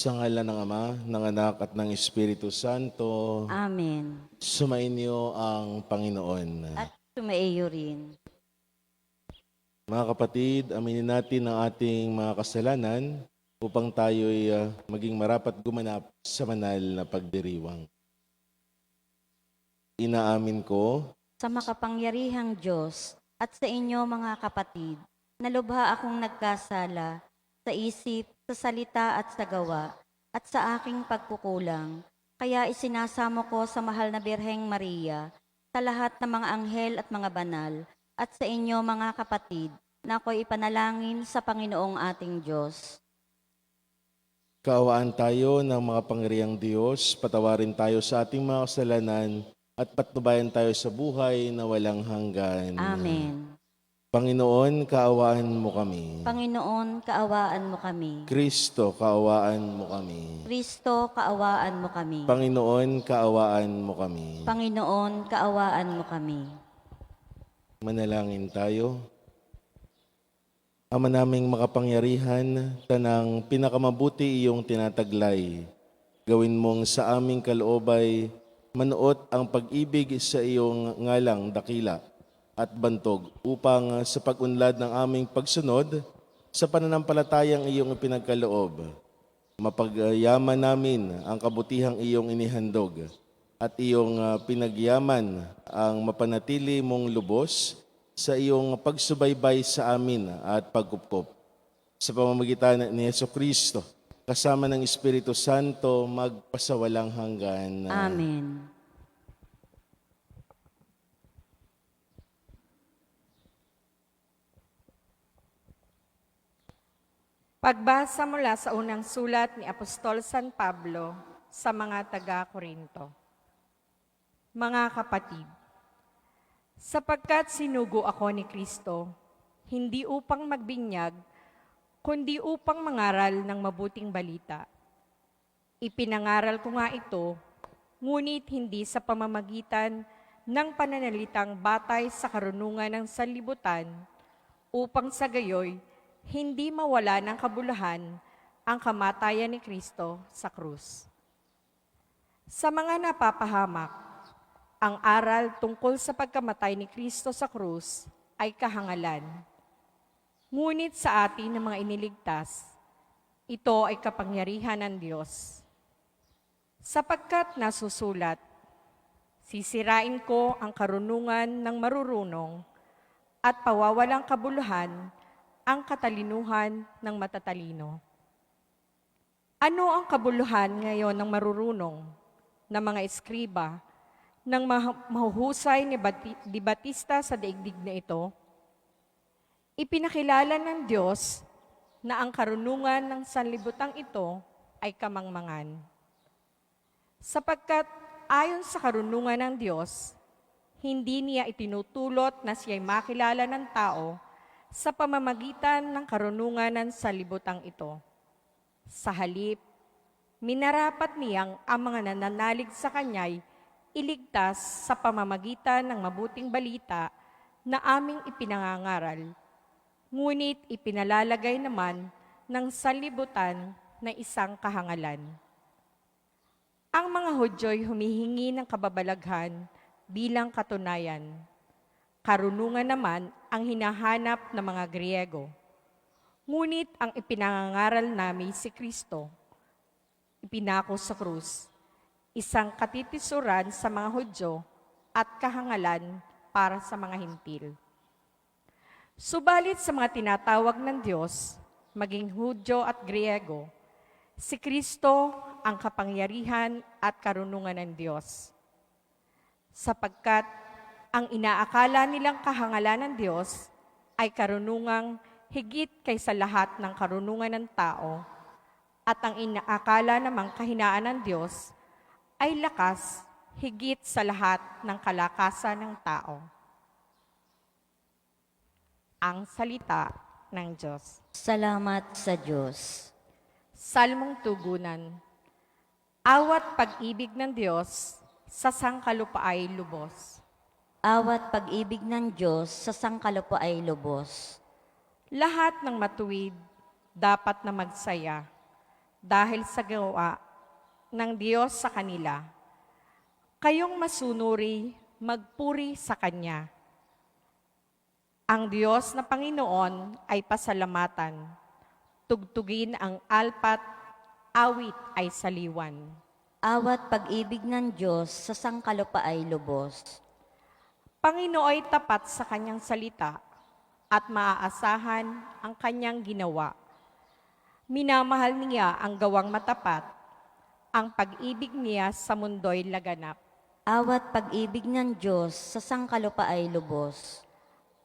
Sa ngalan ng Ama, ng Anak at ng Espiritu Santo, Amen. sumainyo ang Panginoon. At sumaiyo rin. Mga kapatid, aminin natin ang ating mga kasalanan upang tayo'y maging marapat gumanap sa banal na pagdiriwang. Inaamin ko Sa makapangyarihang Diyos at sa inyo mga kapatid, na lubha akong nagkasala sa isip, sa salita at sa gawa, at sa aking pagkukulang. Kaya isinasamo ko sa mahal na Birheng Maria, sa lahat ng mga anghel at mga banal, at sa inyo mga kapatid, na ako'y ipanalangin sa Panginoong ating Diyos. kaawaan tayo ng mga pangyarihang Diyos, patawarin tayo sa ating mga kasalanan at patnubayan tayo sa buhay na walang hanggan. Amen. Panginoon, kaawaan mo kami. Panginoon, kaawaan mo kami. Kristo, kaawaan mo kami. Kristo, kaawaan mo kami. Panginoon, kaawaan mo kami. Panginoon, kaawaan mo kami. Manalangin tayo. Ama naming makapangyarihan, tanang pinakamabuti iyong tinataglay. Gawin mong sa aming kaloobay, manuot ang pag-ibig sa iyong ngalang dakila at bantog upang sa pag-unlad ng aming pagsunod sa pananampalatayang iyong ipinagkaloob, mapagyaman namin ang kabutihang iyong inihandog at iyong pinagyaman ang mapanatili mong lubos sa iyong pagsubaybay sa amin at pagkupkop. Sa pamamagitan ni Jesucristo, kasama ng Espiritu Santo, magpasawalang hanggan. Amen. Pagbasa mula sa unang sulat ni Apostol San Pablo sa mga taga-Korinto. Mga kapatid, sapagkat sinugo ako ni Kristo, hindi upang magbinyag, kundi upang mangaral ng mabuting balita. Ipinangaral ko nga ito, ngunit hindi sa pamamagitan ng pananalitang batay sa karunungan ng sanlibutan, upang sa gayoy, hindi mawala ng kabuluhan ang kamatayan ni Kristo sa krus. Sa mga napapahamak, ang aral tungkol sa pagkamatay ni Kristo sa krus ay kahangalan. Ngunit sa atin ng mga iniligtas, ito ay kapangyarihan ng Diyos. Sapagkat nasusulat, sisirain ko ang karunungan ng marurunong at pawawalang kabuluhan ang katalinuhan ng matatalino. Ano ang kabuluhan ngayon ng marurunong, ng mga eskriba, ng mahuhusay ni Batista sa daigdig na ito? Ipinakilala ng Diyos na ang karunungan ng sanlibutang ito ay kamangmangan. Sapagkat ayon sa karunungan ng Diyos, hindi niya itinutulot na siya'y makilala ng tao sa pamamagitan ng karunungan ng sanlibutang ito. Sa halip, minarapat niyang ang mga nananalig sa kanya'y iligtas sa pamamagitan ng mabuting balita na aming ipinangangaral, ngunit ipinalalagay naman ng sanlibutan na isang kahangalan. Ang mga Hudyo'y humihingi ng kababalaghan bilang katunayan. Karunungan naman ang hinahanap ng mga Griego. Ngunit ang ipinangangaral namin si Kristo, ipinako sa krus, isang katitisuran sa mga Hudyo at kahangalan para sa mga Hintil. Subalit sa mga tinatawag ng Diyos, maging Hudyo at Griego, si Kristo ang kapangyarihan at karunungan ng Diyos. Sapagkat ang inaakala nilang kahangalan ng Diyos ay karunungang higit kaysa lahat ng karunungan ng tao, at ang inaakala namang kahinaan ng Diyos ay lakas higit sa lahat ng kalakasan ng tao. Ang salita ng Diyos. Salamat sa Diyos. Salmong tugunan. Awat pag-ibig ng Diyos sa sangkalupa ay lubos. Awat pag-ibig ng Diyos sa sangkalupao ay lubos. Lahat ng matuwid dapat na magsaya. dahil sa gawa ng Diyos sa kanila. Kayong masunuri, magpuri sa Kanya. Ang Diyos na Panginoon ay pasalamatan. Tugtugin ang alpat, awit ay saliwan. Awat pag-ibig ng Diyos sa sangkalupa ay lubos. Panginooy tapat sa Kanyang salita at maaasahan ang Kanyang ginawa. Minamahal niya ang gawang matapat, ang pag-ibig niya sa mundo'y laganap. Awat pag-ibig ng Diyos sa sangkalupa ay lubos.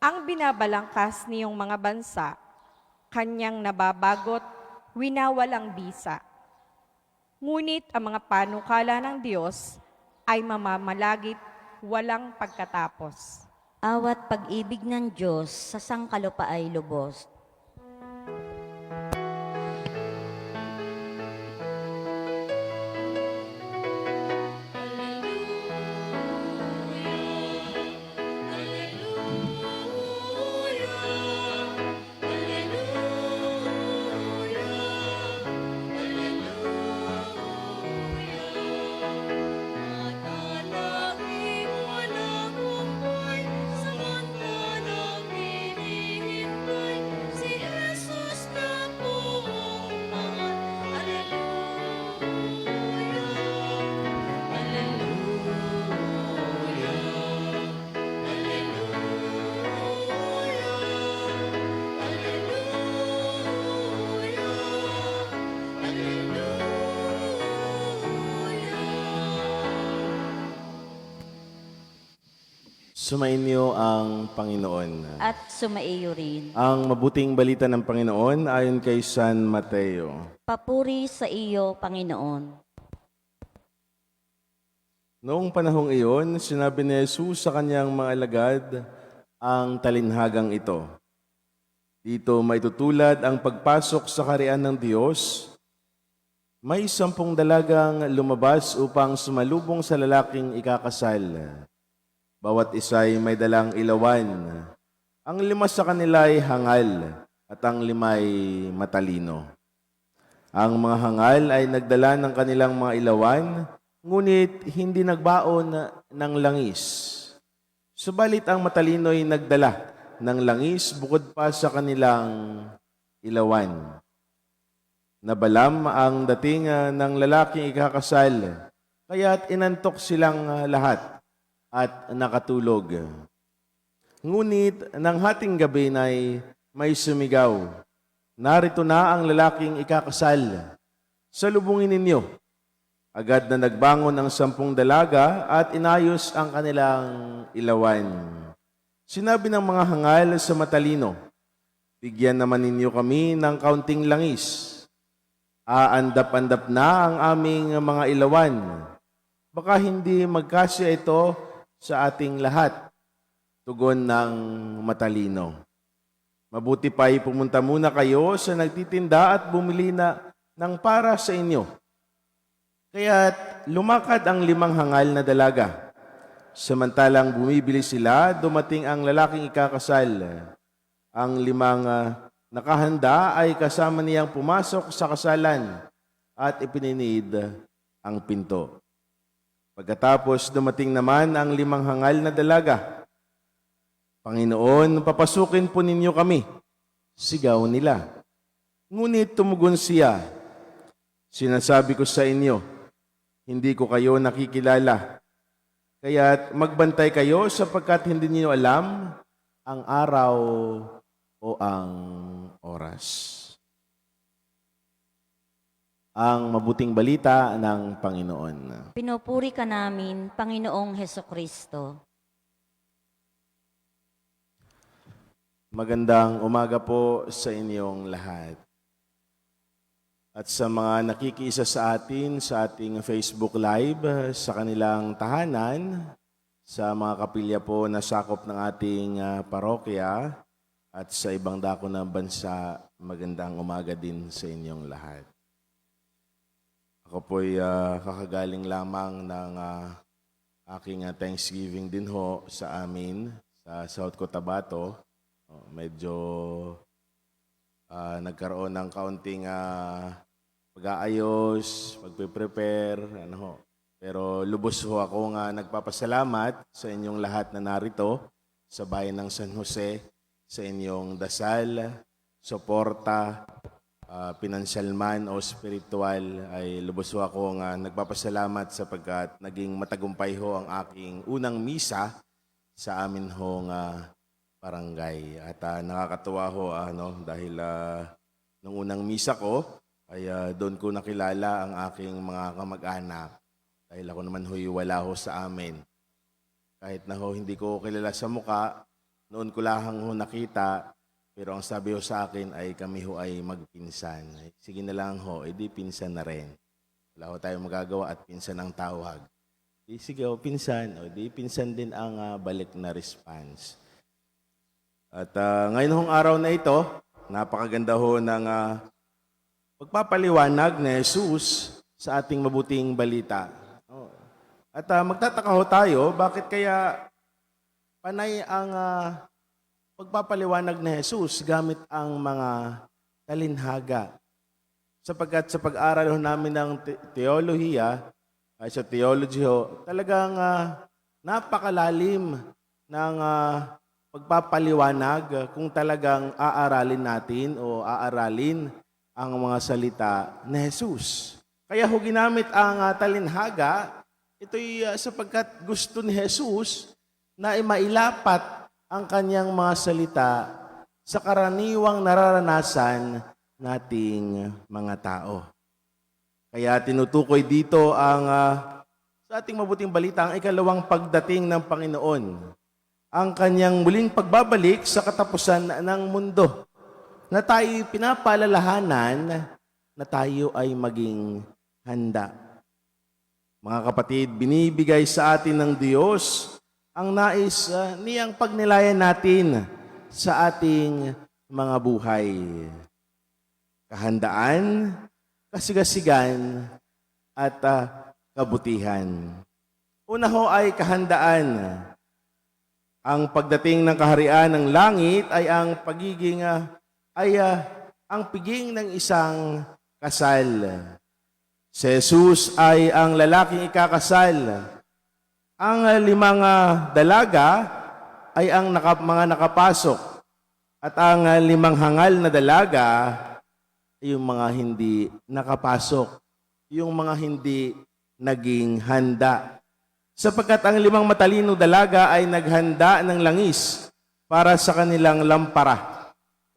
Ang binabalangkas niyong mga bansa, Kanyang nababagot, winawalang bisa. Ngunit ang mga panukala ng Diyos ay mamamalagit, walang pagkatapos. Awat pag-ibig ng Diyos sa sangkalupa ay lubos. Sumainyo ang Panginoon. At sumaiyo rin. Ang mabuting balita ng Panginoon ayon kay San Mateo. Papuri sa iyo, Panginoon. Noong panahong iyon, sinabi ni Jesus sa kanyang mga alagad ang talinhagang ito. Dito maitutulad ang pagpasok sa kaharian ng Diyos. May 10 dalagang lumabas upang sumalubong sa lalaking ikakasal. Bawat isa'y may dalang ilawan. Ang 5 sa kanila ay hangal at ang 5 ay matalino. Ang mga hangal ay nagdala ng kanilang mga ilawan, ngunit hindi nagbaon ng langis. Subalit ang matalino ay nagdala ng langis bukod pa sa kanilang ilawan. Nabalam ang dating ng lalaking ikakasal, kaya't inantok silang lahat at nakatulog. Ngunit nang hating gabi na'y may sumigaw, "Narito na ang lalaking ikakasal. Salubungin ninyo." Agad na nagbangon ang 10 dalaga at inayos ang kanilang ilawan. Sinabi ng mga hangal sa matalino, "Bigyan naman ninyo kami ng kaunting langis. Aandap-andap na ang aming mga ilawan. Baka hindi magkasya ito sa ating lahat." Tugon ng matalino, "Mabuti pa'y pumunta muna kayo sa nagtitinda at bumili na ng para sa inyo." Kaya't lumakad ang 5 hangal na dalaga. Samantalang bumibili sila, dumating ang lalaking ikakasal. Ang 5 nakahanda ay kasama niyang pumasok sa kasalan at ipininid ang pinto. Pagkatapos dumating naman ang 5 hangal na dalaga. "Panginoon, papasukin po ninyo kami," sigaw nila. Ngunit tumugon siya, "Sinasabi ko sa inyo, hindi ko kayo nakikilala. Kaya't magbantay kayo sapagkat hindi niyo alam ang araw o ang oras." Ang mabuting balita ng Panginoon. Pinupuri ka namin, Panginoong Hesukristo. Magandang umaga po sa inyong lahat. At sa mga nakikiisa sa atin sa ating Facebook Live, sa kanilang tahanan, sa mga kapilya po na sakop ng ating parokya, at sa ibang dako ng bansa, magandang umaga din sa inyong lahat. Ako po'y kakagaling lamang ng aking Thanksgiving din ho sa amin, sa South Cotabato. Medyo nagkaroon ng kaunting pag-aayos, pagpe-prepare, ano ho. Pero lubos ho ako nga nagpapasalamat sa inyong lahat na narito sa bayan ng San Jose, sa inyong dasal, suporta, pinansyal man o spiritual, ay lubos ho ako nga nagpapasalamat sapagkat naging matagumpay ho ang aking unang misa sa amin hong barangay. At nakakatuwa ho dahil nung unang misa ko ay doon ko nakilala ang aking mga kamag-anak. Dahil ako naman ho'y wala ho sa amin. Kahit na ho hindi ko kilala sa muka, noon ko lang ho nakita, pero ang sabi ho sa akin ay kami ho ay magpinsan. Sige na lang ho, edi pinsan na rin. Wala ho tayong magagawa at pinsan ang tawag. Sige ho, pinsan. Di pinsan din ang balik na response. At ngayon hong araw na ito, napakaganda ho ng pagpapaliwanag ni Jesus sa ating mabuting balita. At magtataka ho tayo, bakit kaya panay ang pagpapaliwanag ni Jesus gamit ang mga talinhaga. Sapagkat sa pag-aral ho namin ng teolohiya, ay sa theology ho, talagang napakalalim ng pagpapaliwanag kung talagang aaralin natin o aaralin ang mga salita ni Jesus. Kaya ho ginamit ang talinhaga, ito'y sapagkat gusto ni Jesus na mailapat ang kanyang mga salita sa karaniwang nararanasan nating mga tao. Kaya tinutukoy dito ang sa ating mabuting balita ang ikalawang pagdating ng Panginoon, ang kanyang muling pagbabalik sa katapusan ng mundo, na tayo pinapaalalahanan na tayo ay maging handa. Mga kapatid, binibigay sa atin ng Diyos ang nais niyang pagnilayan natin sa ating mga buhay. Kahandaan, kasigasigan, at kabutihan. Una ho ay kahandaan. Ang pagdating ng kaharian ng langit ay ang pagiging ang piging ng isang kasal. Si Jesus ay ang lalaking ikakasal. Ang 5 dalaga ay ang mga nakapasok. At ang 5 hangal na dalaga ay yung mga hindi nakapasok. Yung mga hindi naging handa. Sapagkat ang 5 matalino dalaga ay naghanda ng langis para sa kanilang lampara,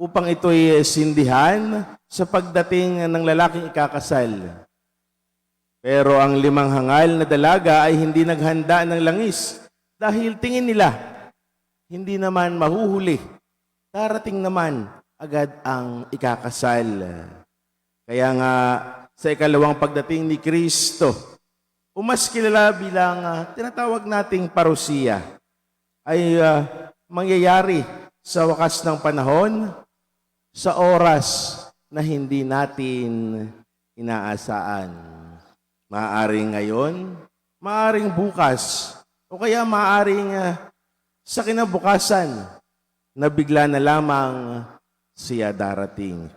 upang ito'y sindihan sa pagdating ng lalaking ikakasal. Pero ang 5 hangal na dalaga ay hindi naghanda ng langis dahil tingin nila hindi naman mahuhuli. Darating naman agad ang ikakasal. Kaya nga sa ikalawang pagdating ni Kristo, mas kilala bilang tinatawag nating parusiya, ay mangyayari sa wakas ng panahon, sa oras na hindi natin inaasahan. Maaaring ngayon, maaaring bukas, o kaya maaaring sa kinabukasan na bigla na lamang siya darating.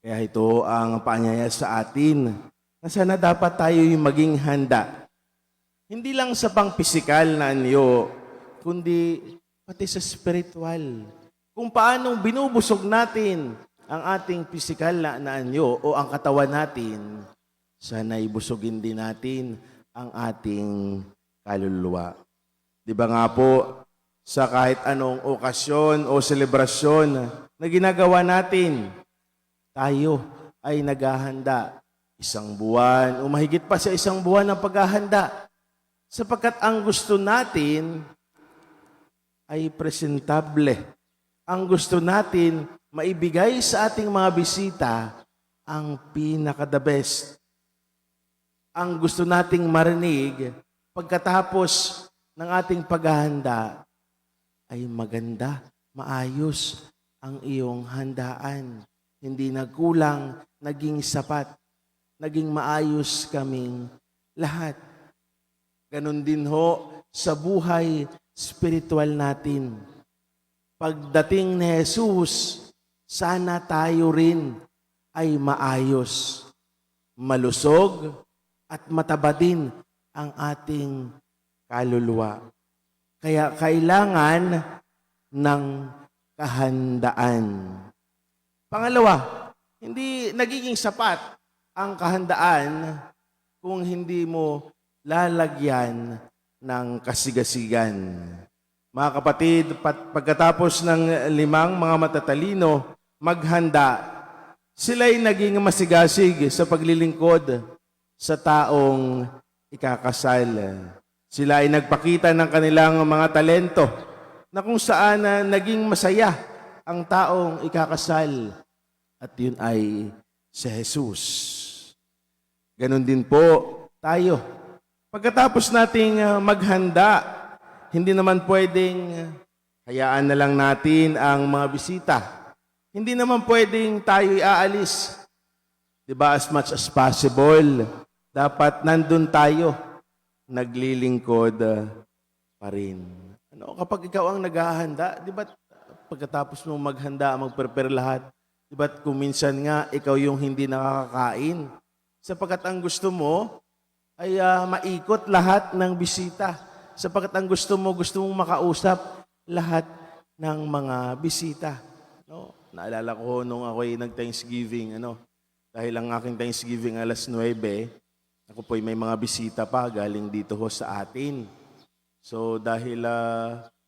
Kaya ito ang paanyaya sa atin na sana dapat tayo'y maging handa. Hindi lang sa pang-pisikal na anyo, kundi pati sa spiritual. Kung paanong binubusog natin ang ating pisikal na anyo o ang katawan natin, sana ibusugin din natin ang ating kaluluwa. Di ba nga po, sa kahit anong okasyon o selebrasyon na ginagawa natin, tayo ay naghahanda 1 buwan o mahigit pa sa 1 buwan ng paghahanda. Sapagkat ang gusto natin ay presentable. Ang gusto natin maibigay sa ating mga bisita ang pinaka-the best. Ang gusto nating marinig pagkatapos ng ating paghahanda ay maganda, maayos ang iyong handaan. Hindi nagkulang, naging sapat, naging maayos kaming lahat. Ganon din ho sa buhay spiritual natin. Pagdating ni Jesus, sana tayo rin ay maayos. malusog, at mataba din ang ating kaluluwa. Kaya kailangan ng kahandaan. Pangalawa, hindi nagiging sapat ang kahandaan kung hindi mo lalagyan ng kasigasigan. Mga kapatid, pagkatapos ng 5 mga matatalino maghanda, sila'y naging masigasig sa paglilingkod sa taong ikakasal. Sila ay nagpakita ng kanilang mga talento na kung saan naging masaya ang taong ikakasal. At yun ay si Jesus. Ganon din po tayo. Pagkatapos nating maghanda, hindi naman pwedeng hayaan na lang natin ang mga bisita. Hindi naman pwedeng tayo aalis. Diba, as much as possible, dapat nandun tayo, naglilingkod pa rin. Kapag ikaw ang naghahanda, di ba pagkatapos mo maghanda, mag-prepare lahat, di ba kung minsan nga ikaw yung hindi nakakakain, sapagkat ang gusto mo ay maikot lahat ng bisita, sapagkat ang gusto mong makausap lahat ng mga bisita. No? Naalala ko nung ako'y nag-Thanksgiving, dahil ang aking Thanksgiving alas 9, ako po'y may mga bisita pa galing dito ho sa atin. So dahil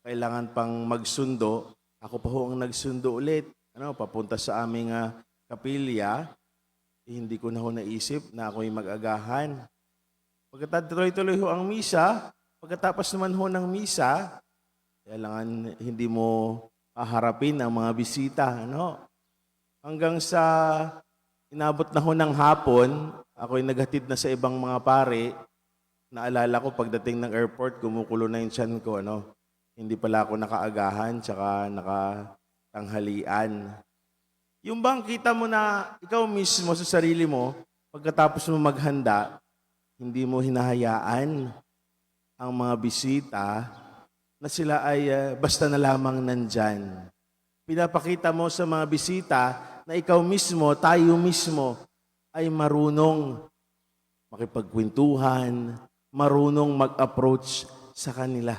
kailangan pang magsundo, ako pa ho ang nagsundo ulit. Papunta sa aming kapilya, hindi ko na ho naisip na ako'y mag-agahan. Pagkatapos tuloy-tuloy ho ang misa, pagkatapos naman ho ng misa, kailangan hindi mo haharapin ang mga bisita. Hanggang sa inabot na ho ng hapon, ako'y naghatid na sa ibang mga pare. Naalala ko, pagdating ng airport, kumukulo na yung tiyan ko. Hindi pala ako nakaagahan, tsaka nakatanghalian. Yung bang kita mo na ikaw mismo sa sarili mo, pagkatapos mo maghanda, hindi mo hinahayaan ang mga bisita na sila ay basta na lamang nandyan. Pinapakita mo sa mga bisita na ikaw mismo, tayo mismo, ay marunong makipagkwentuhan, marunong mag-approach sa kanila.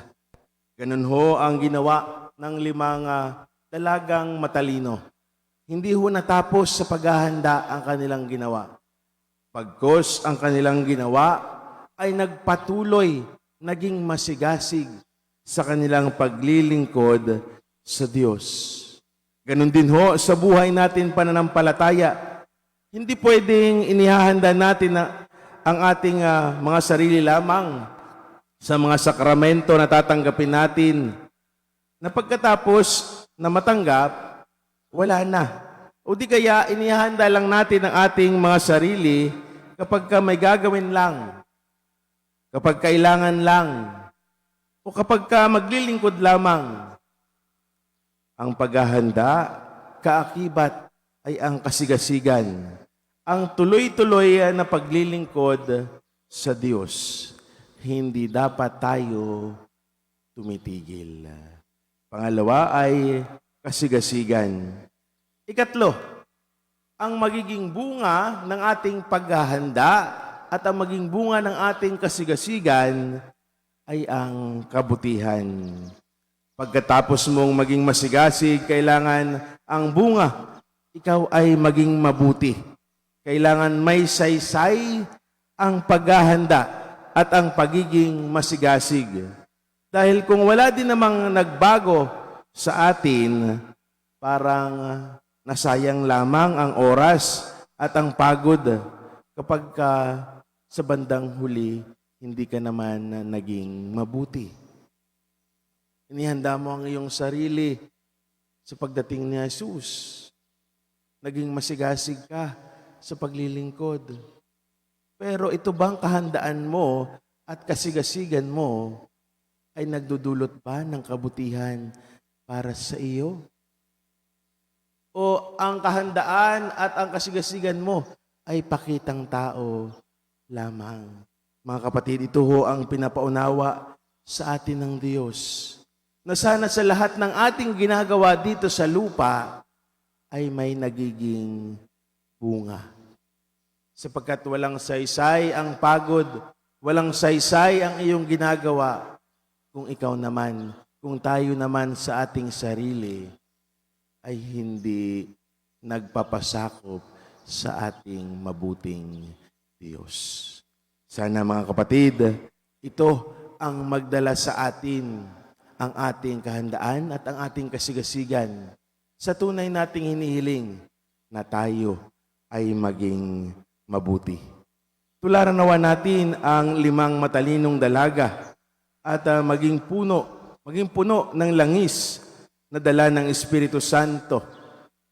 Ganun ho ang ginawa ng 5 dalagang matalino. Hindi ho natapos sa paghahanda ang kanilang ginawa. Pagkos ang kanilang ginawa ay nagpatuloy, naging masigasig sa kanilang paglilingkod sa Diyos. Ganun din ho sa buhay natin pananampalataya. Hindi pwedeng inihahanda natin ang ating mga sarili lamang sa mga sakramento na tatanggapin natin, na pagkatapos na matanggap, wala na. O di kaya inihahanda lang natin ang ating mga sarili kapag may gagawin lang, kapag kailangan lang, o kapag maglilingkod lamang. Ang paghahanda, kaakibat ay ang kasigasigan, ang tuloy-tuloy na paglilingkod sa Diyos. Hindi dapat tayo tumitigil. Pangalawa ay kasigasigan. Ikatlo, ang magiging bunga ng ating paghahanda at ang maging bunga ng ating kasigasigan ay ang kabutihan. Pagkatapos mong maging masigasig, kailangan ang bunga, ikaw ay maging mabuti. Kailangan may saysay ang paghahanda at ang pagiging masigasig. Dahil kung wala din namang nagbago sa atin, parang nasayang lamang ang oras at ang pagod kapag sa bandang huli, hindi ka naman naging mabuti. Inihanda mo ang iyong sarili sa pagdating ni Jesus. Naging masigasig ka sa paglilingkod. Pero ito bang kahandaan mo at kasigasigan mo ay nagdudulot ba ng kabutihan para sa iyo? O ang kahandaan at ang kasigasigan mo ay pakitang tao lamang? Mga kapatid, ito ho ang pinapaunawa sa atin ng Diyos, na sana sa lahat ng ating ginagawa dito sa lupa ay may nagiging bunga. sapagkat walang saysay ang pagod, walang saysay ang iyong ginagawa. Kung ikaw naman, kung tayo naman sa ating sarili ay hindi nagpapasakop sa ating mabuting Diyos. Sana mga kapatid, ito ang magdala sa atin ang ating kahandaan at ang ating kasigasigan sa tunay nating hinihiling na tayo ay maging mabuti. Tularan nawa natin ang 5 matalinong dalaga at maging puno ng langis na dala ng Espiritu Santo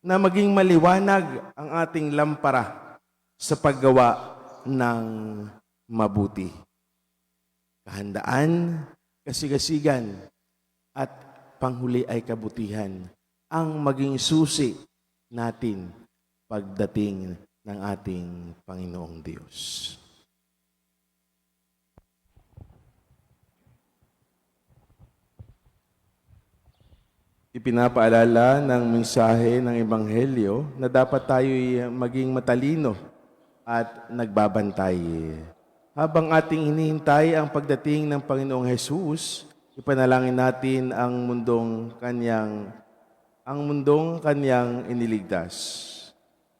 na maging maliwanag ang ating lampara sa paggawa ng mabuti. Kahandaan, kasigasigan, at panghuli ay kabutihan ang maging susi natin pagdating ng ating Panginoong Diyos. Ipinapaalala ng mensahe ng Ebanghelyo na dapat tayo'y maging matalino at nagbabantay. Habang ating hinihintay ang pagdating ng Panginoong Hesus, ipanalangin natin ang mundong kanyang iniligtas.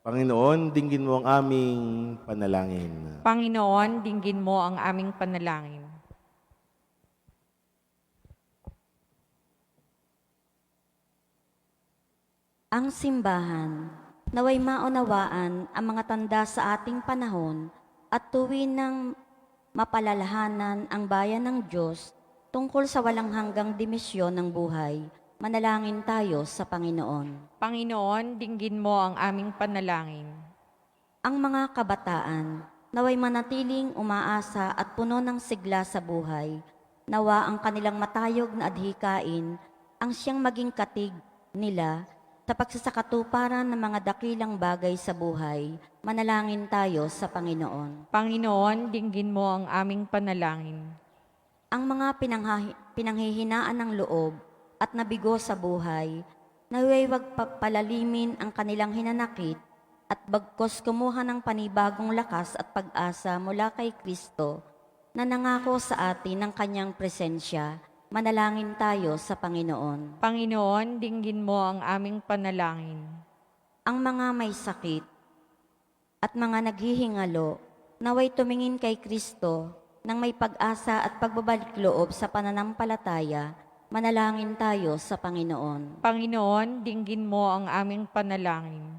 Panginoon, dinggin mo ang aming panalangin. Panginoon, dinggin mo ang aming panalangin. Ang simbahan, naway maunawaan ang mga tanda sa ating panahon at tuwin ng mapalalahanan ang bayan ng Diyos tungkol sa walang hanggang dimisyon ng buhay. Manalangin tayo sa Panginoon. Panginoon, dinggin mo ang aming panalangin. Ang mga kabataan, naway manatiling umaasa at puno ng sigla sa buhay. Nawa ang kanilang matayog na adhikain ang siyang maging katig nila sa pagsasakatuparan ng mga dakilang bagay sa buhay. Manalangin tayo sa Panginoon. Panginoon, dinggin mo ang aming panalangin. Ang mga pinanghihinaan ng loob at nabigo sa buhay, naway wag papalalimin ang kanilang hinanakit at bagkos kumuha ng panibagong lakas at pag-asa mula kay Kristo na nangako sa atin ng kanyang presensya. Manalangin tayo sa Panginoon. Panginoon, dinggin mo ang aming panalangin. Ang mga may sakit at mga naghihingalo, naway tumingin kay Kristo nang may pag-asa at pagbabalik loob sa pananampalataya. Manalangin tayo sa Panginoon. Panginoon, dinggin mo ang aming panalangin.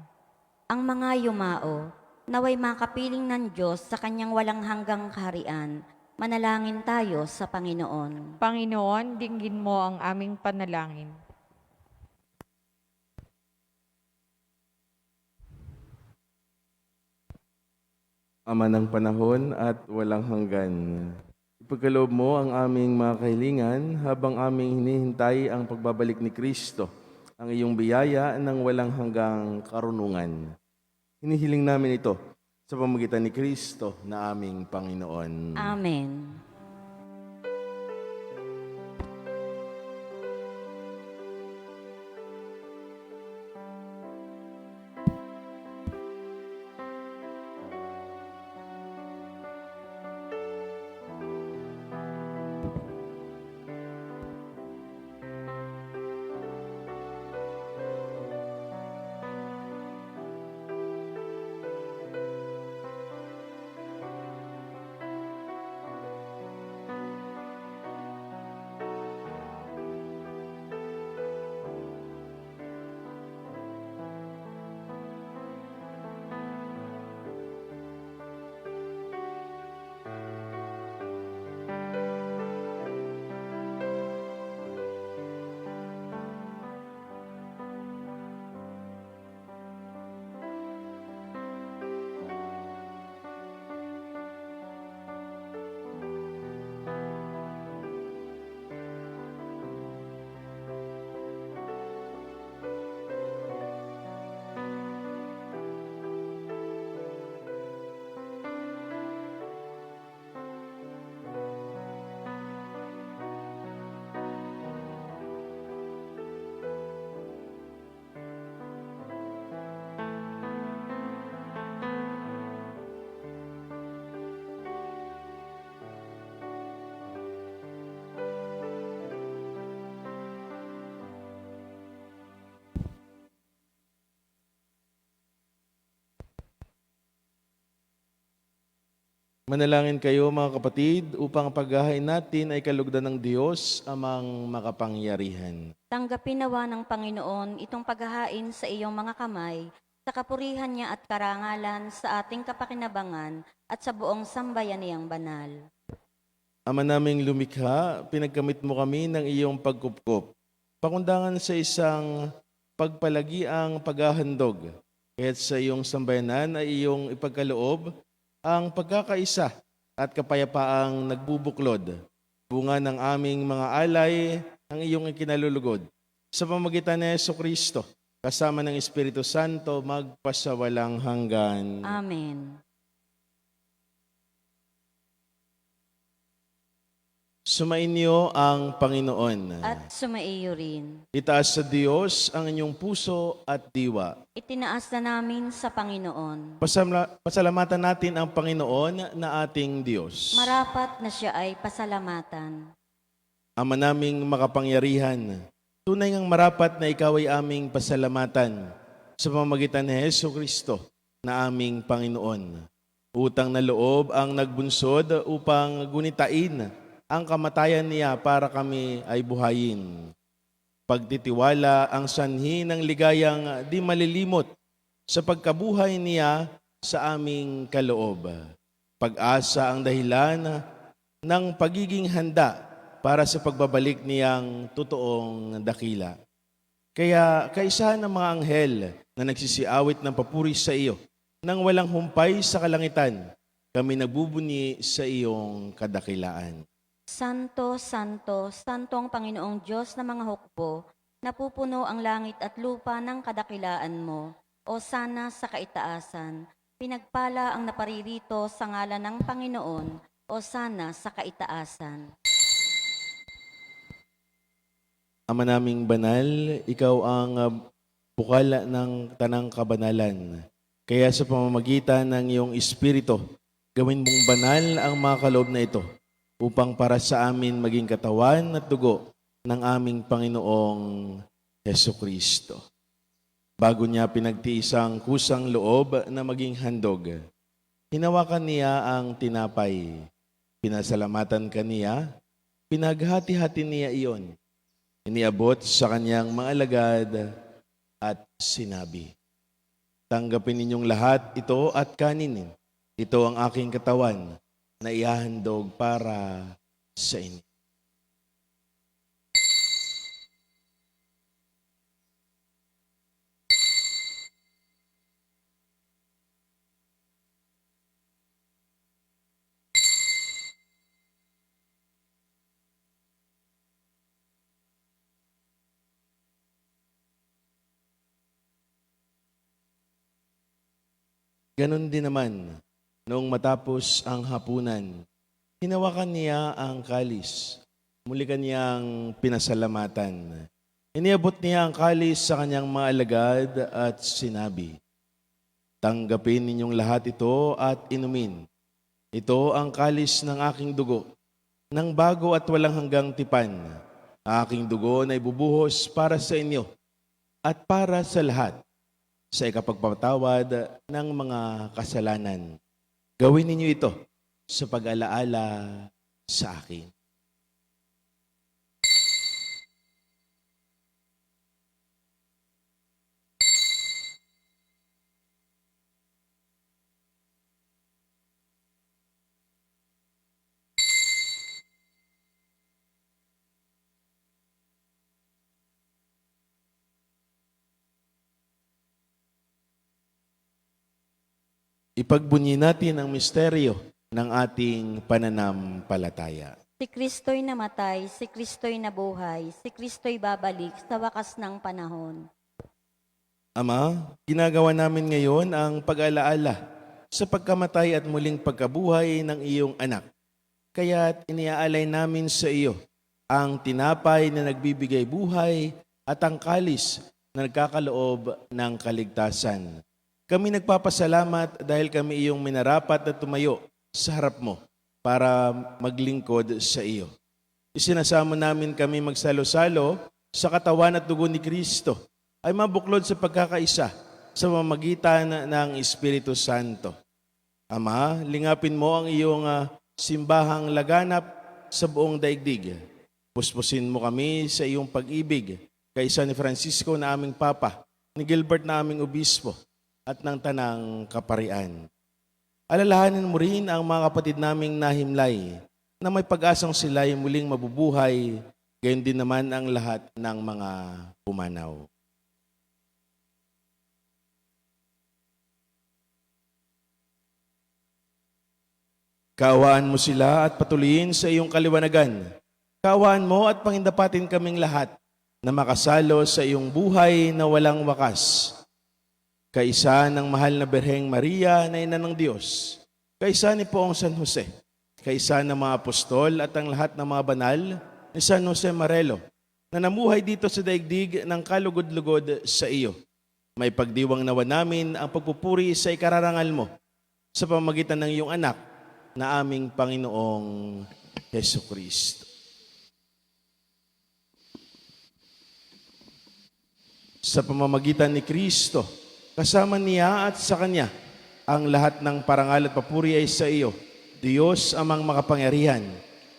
Ang mga yumao, naway makapiling ng Diyos sa kanyang walang hanggang kaharian. Manalangin tayo sa Panginoon. Panginoon, dinggin mo ang aming panalangin. Ama ng panahon at walang hanggan, ipagkaloob mo ang aming mga kahilingan habang aming hinihintay ang pagbabalik ni Kristo, ang iyong biyaya ng walang hanggang karunungan. Hinihiling namin ito sa pamamagitan ni Kristo na aming Panginoon. Amen. Manalangin kayo mga kapatid upang ang paghahain natin ay kalugdan ng Diyos amang makapangyarihan. Tanggapin nawa ng Panginoon itong paghahain sa iyong mga kamay, sa kapurihan niya at karangalan sa ating kapakinabangan at sa buong sambayan niyang banal. Ama naming lumikha, pinagkamit mo kami ng iyong pagkupkop. Pakundangan sa isang pagpalagiang paghahandog. Kaya't sa iyong sambayanan ay iyong ipagkaloob ang pagkakaisa at kapayapaang nagbubuklod. Bunga ng aming mga alay ang iyong ikinalulugod. Sa pamagitan ni Jesucristo, kasama ng Espiritu Santo, magpasawalang hanggan. Amen. Sumainyo ang Panginoon. At sumaiyo rin. Itaas sa Diyos ang inyong puso at diwa. Itinaas na namin sa Panginoon. Pasalamatan natin ang Panginoon na ating Diyos. Marapat na siya ay pasalamatan. Ama naming makapangyarihan, tunay ngang marapat na ikaw ay aming pasalamatan sa pamamagitan ni Jesucristo na aming Panginoon. Utang na loob ang nagbunsod upang gunitain ang kamatayan niya para kami ay buhayin. Pagtitiwala ang sanhi ng ligayang di malilimot sa pagkabuhay niya sa aming kaloob. Pag-asa ang dahilan ng pagiging handa para sa pagbabalik niyang totoong dakila. Kaya kaisahan ng mga anghel na nagsisiawit ng papuri sa iyo, nang walang humpay sa kalangitan, kami nagbubuni sa iyong kadakilaan. Santo, Santo, Santo ang Panginoong Diyos na mga hukbo, napupuno ang langit at lupa ng kadakilaan mo. O sana sa kaitaasan, pinagpala ang naparirito sa ngalan ng Panginoon, o sana sa kaitaasan. Ama naming banal, ikaw ang bukal ng tanang kabanalan. Kaya sa pamamagitan ng iyong Espiritu, gawin mong banal ang mga kaloob na ito, upang para sa amin maging katawan at dugo ng aming Panginoong Jesucristo. Bago niya pinagtiis ang kusang loob na maging handog, hinawakan niya ang tinapay. Pinasalamatan kaniya, pinaghati-hati niya iyon. Iniabot sa kanyang mga alagad at sinabi, "Tanggapin ninyong lahat ito at kanin. Ito ang aking katawan na ihahandog para sa inyo." Ganon din naman, noong matapos ang hapunan, hinawakan niya ang kalis. Muli kanyang pinasalamatan. Iniabot niya ang kalis sa kanyang mga alagad at sinabi, "Tanggapin ninyong lahat ito at inumin. Ito ang kalis ng aking dugo, ng bago at walang hanggang tipan. Ang aking dugo na ibubuhos para sa inyo at para sa lahat, sa ikapagpatawad ng mga kasalanan. Gawin ninyo ito sa pag-alaala sa akin." Ipagbunyi natin ang misteryo ng ating pananampalataya. Si Kristo'y namatay, si Kristo'y nabuhay, si Kristo'y babalik sa wakas ng panahon. Ama, ginagawa namin ngayon ang pag-alaala sa pagkamatay at muling pagkabuhay ng iyong anak. Kaya't iniaalay namin sa iyo ang tinapay na nagbibigay buhay at ang kalis na nagkakaloob ng kaligtasan. Kami nagpapasalamat dahil kami iyong minarapat na tumayo sa harap mo para maglingkod sa iyo. Isinasamo namin kami magsalo-salo sa katawan at dugo ni Kristo ay mabuklod sa pagkakaisa sa pamamagitan ng Espiritu Santo. Ama, lingapin mo ang iyong simbahang laganap sa buong daigdig. Puspusin mo kami sa iyong pag-ibig, kaysa ni Francisco na aming Papa, ni Gilbert na aming Obispo, at ng Tanang Kaparian. Alalahanin mo rin ang mga kapatid naming nahimlay, na may pag-asang sila'y muling mabubuhay, gayon din naman ang lahat ng mga pumanaw. Kaawaan mo sila at patuloyin sa iyong kaliwanagan. Kaawaan mo at pangindapatin kaming lahat na makasalo sa iyong buhay na walang wakas. Kaisa ng mahal na Birheng Maria na ina ng Diyos, kaisa ni Poong San Jose, kaisa ng mga apostol at ang lahat ng mga banal ni San Jose Marelo na namuhay dito sa daigdig ng kalugod-lugod sa iyo. May pagdiwang nawa namin ang pagpupuri sa ikararangal mo sa pamamagitan ng iyong anak na aming Panginoong Hesukristo. Sa pamamagitan ni Kristo, kasama niya at sa Kanya, ang lahat ng parangal at papuri ay sa iyo, Diyos amang makapangyarihan,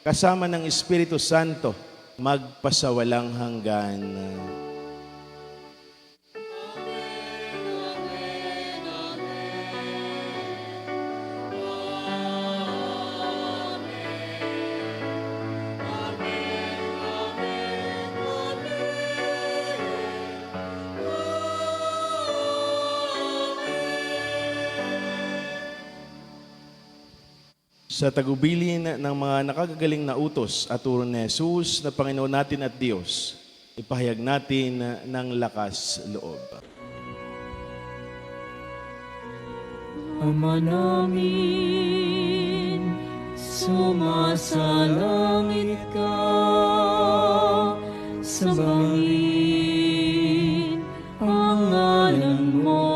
kasama ng Espiritu Santo, magpasawalang hanggan. Sa tagubilin ng mga nakagagaling na utos at turo ni Jesus na Panginoon natin at Diyos, ipahayag natin ng lakas loob. Ama namin, sumasalangit ka, sambahin ang ngalan mo,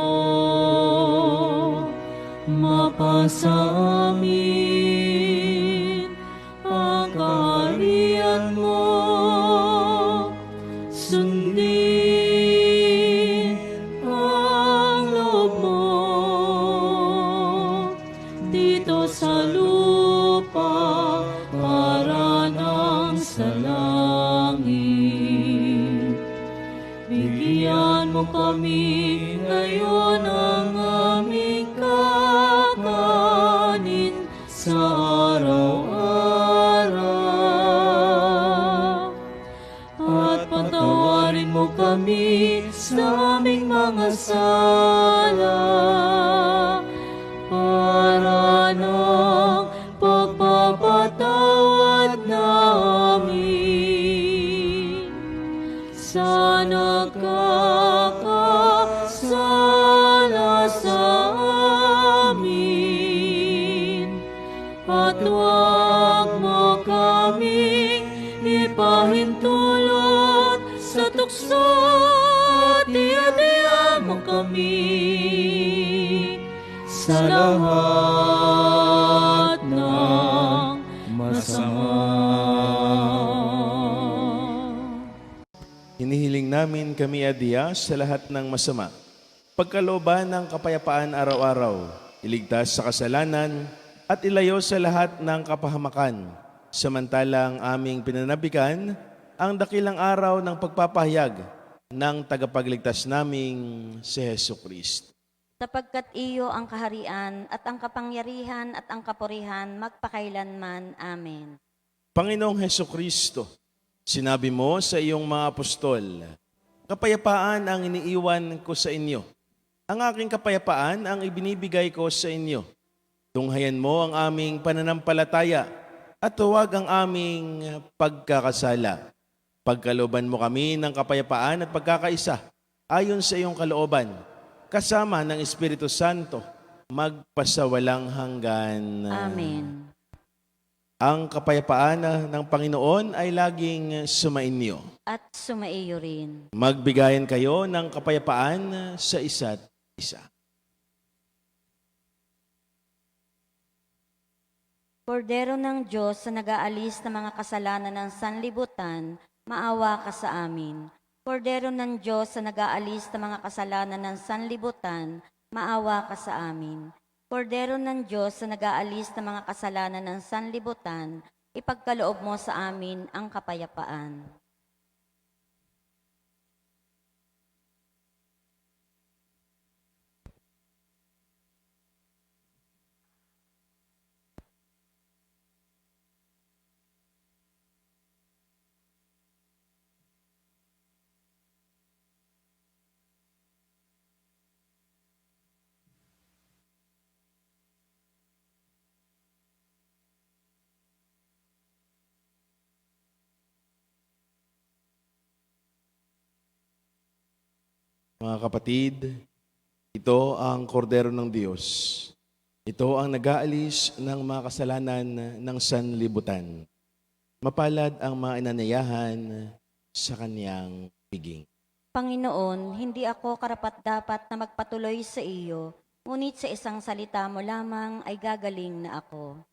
mapasa amin ang kaharian mo, sundin ang loob mo dito sa lupa para nang sa langit. Bigyan mo kami ngayon ang aming kakanin sa araw-araw. At patawarin mo kami sa aming mga sala para ng pagpapatawad namin sa nagkakasala sa amin. At huwag mo kaming ipahintulot sa tukso at iadya mo kami sa lahat ng masama. Hinihiling namin kami adya sa lahat ng masama. Pagkalooban ng kapayapaan araw-araw, iligtas sa kasalanan at ilayo sa lahat ng kapahamakan. Samantalang aming pinanabikan ang dakilang araw ng pagpapahayag ng tagapagligtas naming si Hesukristo. Sapagkat iyo ang kaharian at ang kapangyarihan at ang kapurihan magpakailanman. Amen. Panginoong Hesukristo, sinabi mo sa iyong mga apostol, kapayapaan ang iniiwan ko sa inyo. Ang aking kapayapaan ang ibinibigay ko sa inyo. Tunghayan mo ang aming pananampalataya at huwag ang aming pagkakasala. Pagkalooban mo kami ng kapayapaan at pagkakaisa ayon sa iyong kalooban, kasama ng Espiritu Santo, magpasawalang hanggan. Amen. Ang kapayapaan ng Panginoon ay laging sumainyo. At sumaiyo rin. Magbigayan kayo ng kapayapaan sa isa't isa. Kordero ng Diyos sa nag-aalis ng mga kasalanan ng sanlibutan, maawa ka sa amin. Kordero ng Diyos sa nag-aalis ng mga kasalanan ng sanlibutan, maawa ka sa amin. Kordero ng Diyos na nag-aalis ng mga kasalanan ng sanlibutan, ipagkaloob mo sa amin ang kapayapaan. Mga kapatid, ito ang kordero ng Diyos. Ito ang nag-aalis ng mga kasalanan ng sanlibutan. Mapalad ang mga inanayahan sa kaniyang piging. Panginoon, hindi ako karapat-dapat na magpatuloy sa iyo, ngunit sa isang salita mo lamang ay gagaling na ako.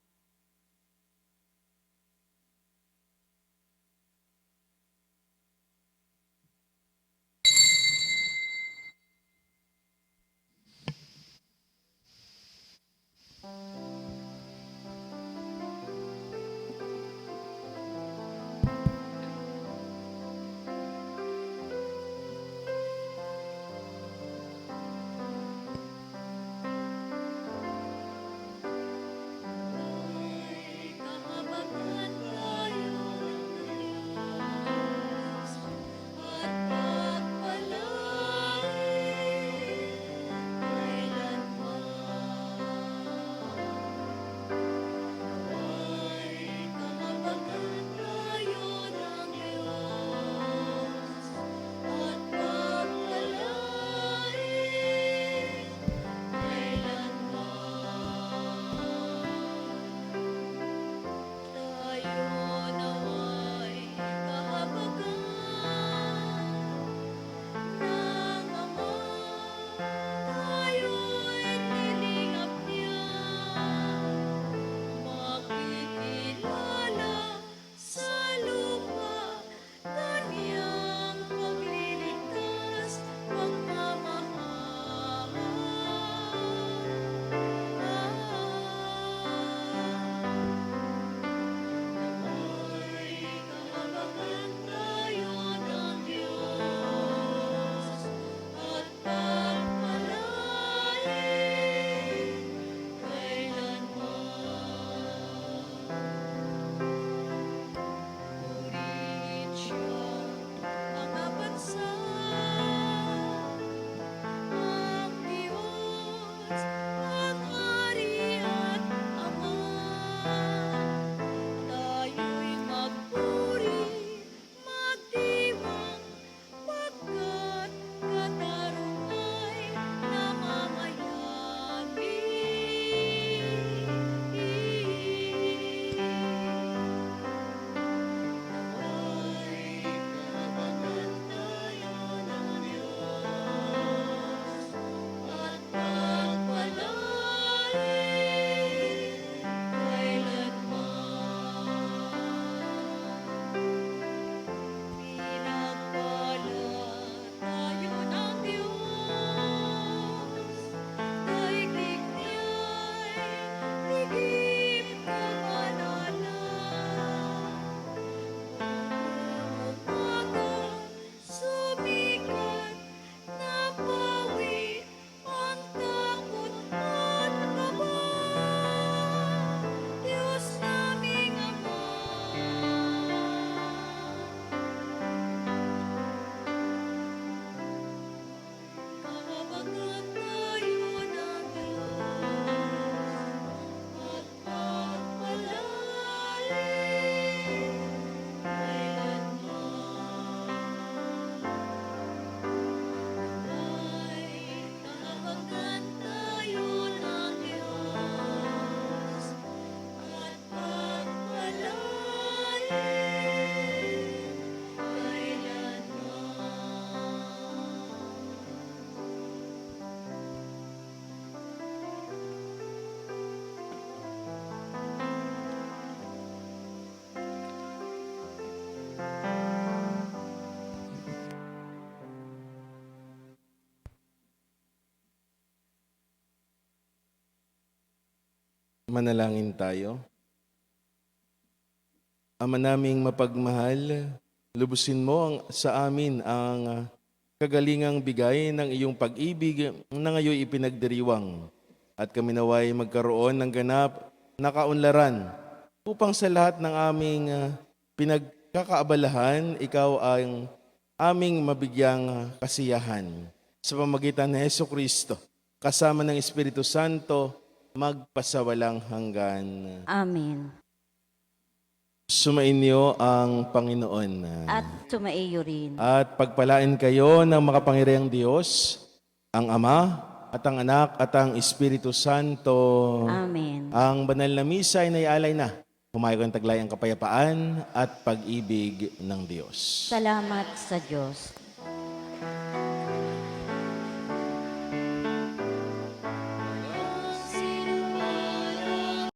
Kahabagan tayo ng Diyos at pagpalain kailanman. Ay kahabagan tayo ng Diyos at pagpalain kailanman. Tayo nawa'y kahabagan ng Ama. Tayo'y nilingap niya, makikilala sa lupa, kaniyang pagliligtas, Nawa'y kahabagan tayo ng Diyos at pagpalain kailanman. Purihin siya, mga bansa, ang Diyos, ang Hari at Ama. Tayo'y magpuri, magdiwang, pagkat katarungan ay namamayani. Nawa'y kahabagan tayo ng Diyos at pagpalain Manalangin tayo. Ama naming mapagmahal, lubusin mo sa amin ang kagalingang bigay ng iyong pag-ibig na ngayon ipinagdiriwang. At kami naway magkaroon ng ganap na kaunlaran upang sa lahat ng aming pinagkakaabalahan, ikaw ang aming mabigyang kasiyahan. Sa pamagitan ni Hesukristo, kasama ng Espiritu Santo, magpasawalang hanggan. Amen. Sumainyo ang Panginoon. At sumaiyo rin. At pagpalain kayo ng makapangyarihang Diyos, ang Ama at ang Anak at ang Espiritu Santo. Amen. Ang banal na misa ay naialay na. Humayo kang taglay ang kapayapaan at pag-ibig ng Diyos. Salamat sa Diyos.